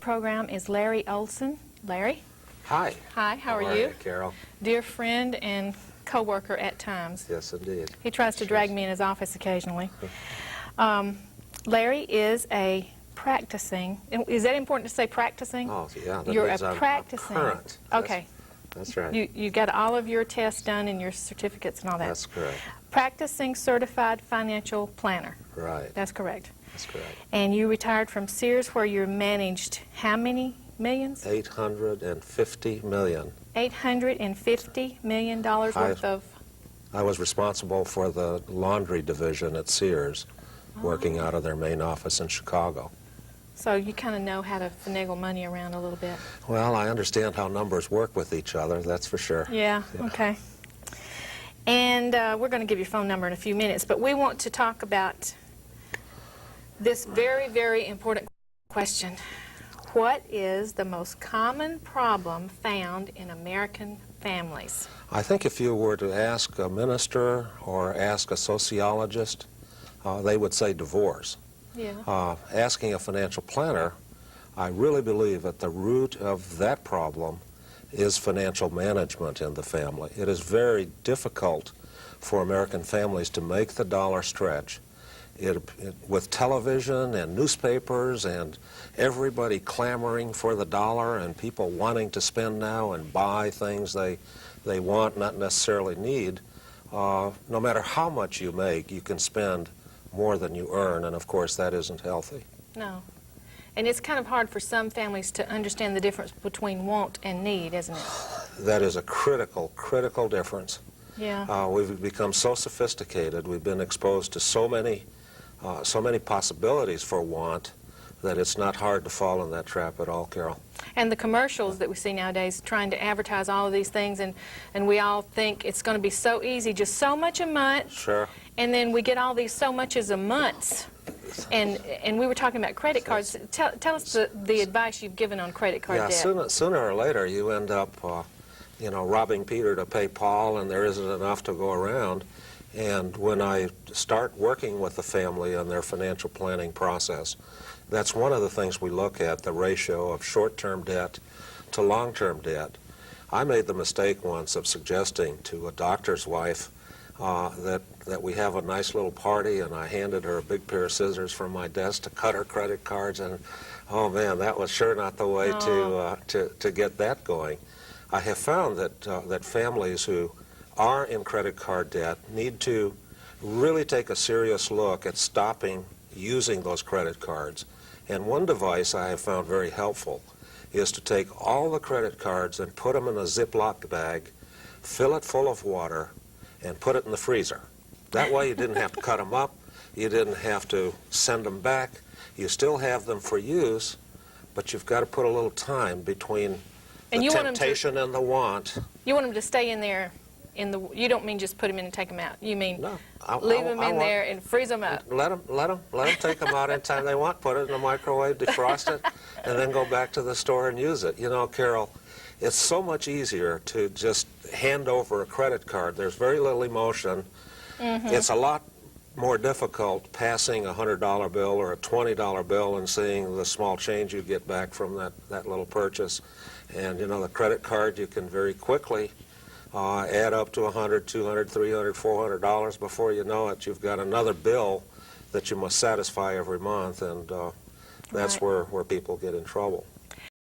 program is Larry Olson. Larry? Hi. Hi, how are you? Carol? Dear friend and co-worker at times. Yes, indeed. He tries to drag me in his office occasionally. Larry is a practicing, is that important to say practicing? Oh, yeah. That You're means a I'm practicing. current. Okay. That's right. You got all of your tests done and your certificates and all that. That's correct. Practicing certified financial planner. Right. That's correct. That's correct. And you retired from Sears where you managed how many millions? $850 million. $850 million worth of... I was responsible for the laundry division at Sears, working out of their main office in Chicago. So you kind of know how to finagle money around a little bit. Well, I understand how numbers work with each other, that's for sure. Yeah. Okay. And we're going to give your phone number in a few minutes, but we want to talk about this very, very important question. What is the most common problem found in American families? I think if you were to ask a minister or ask a sociologist, they would say divorce. Yeah. Asking a financial planner, I really believe at the root of that problem is financial management in the family. It is very difficult for American families to make the dollar stretch. With television and newspapers and everybody clamoring for the dollar and people wanting to spend now and buy things they want, not necessarily need, no matter how much you make, you can spend more than you earn, and of course that isn't healthy. No. And it's kind of hard for some families to understand the difference between want and need, isn't it? That is a critical, critical difference. Yeah. We've become so sophisticated, we've been exposed to so many possibilities for want that it's not hard to fall in that trap at all, Carol. And the commercials that we see nowadays trying to advertise all of these things, and we all think it's going to be so easy, just so much a month. Sure. And then we get all these so muches a month. And we were talking about credit cards. Tell us the advice you've given on credit card debt. Sooner or later you end up, robbing Peter to pay Paul, and there isn't enough to go around. And when I start working with the family on their financial planning process, that's one of the things we look at, the ratio of short-term debt to long-term debt. I made the mistake once of suggesting to a doctor's wife that we have a nice little party, and I handed her a big pair of scissors from my desk to cut her credit cards, and oh man, that was sure not the way to get that going. I have found that families who are in credit card debt need to really take a serious look at stopping using those credit cards. And one device I have found very helpful is to take all the credit cards and put them in a Ziploc bag, fill it full of water, and put it in the freezer. That way you didn't have to cut them up, you didn't have to send them back, you still have them for use, but you've got to put a little time between the temptation and the want. You want them to stay in there. You don't mean just put them in and take them out. You mean no, leave them in there and freeze them up. Let them take them out anytime they want. Put it in the microwave, defrost it, and then go back to the store and use it. You know, Carol, it's so much easier to just hand over a credit card. There's very little emotion. Mm-hmm. It's a lot more difficult passing a $100 bill or a $20 bill and seeing the small change you get back from that little purchase. And, the credit card, you can very quickly add up to $100, $200, $300, $400 before you know it. You've got another bill that you must satisfy every month, and that's where people get in trouble.